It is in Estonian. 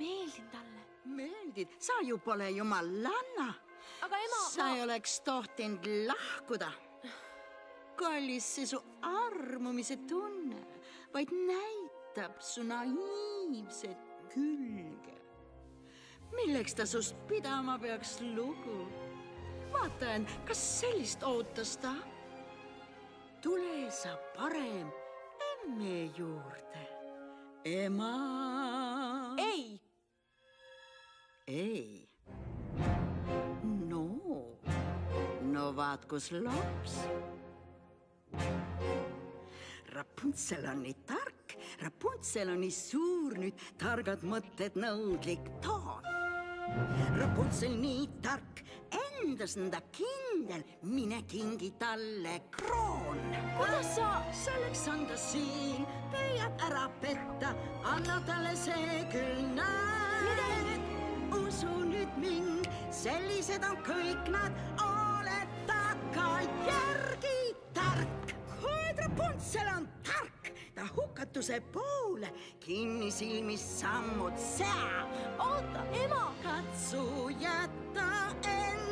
meeldin talle. Meeldid? Sa ju pole jumalanna. Aga ema, sa ei oleks tohtinud lahkuda. Kallis, see su armumise tunne vaid näitab su naiivset külge. Milleks ta sust pidama peaks lugu? Vaata end, kas sellist ootas ta? Tule sa parem emme juurde. Ema. ei. Ei. No vaat, kus laps. Rapuntsel on nii tark, Rapuntsel on nii suur nüüd, targad mõtted nõudlik toon. Rapuntsel nii tark, endas nõnda kindel, mine kingi talle kroon. Kuidas sa? Selleks on ta siin, püüab ära petta, anna talle see küll näed. Usu nüüd mind, sellised on kõik nad, oled taga järgi tark. Kuid Rapuntsel on tark, ta hukatuse poole kinni silmis sammud seab. Oota, ema! Katsu jätta end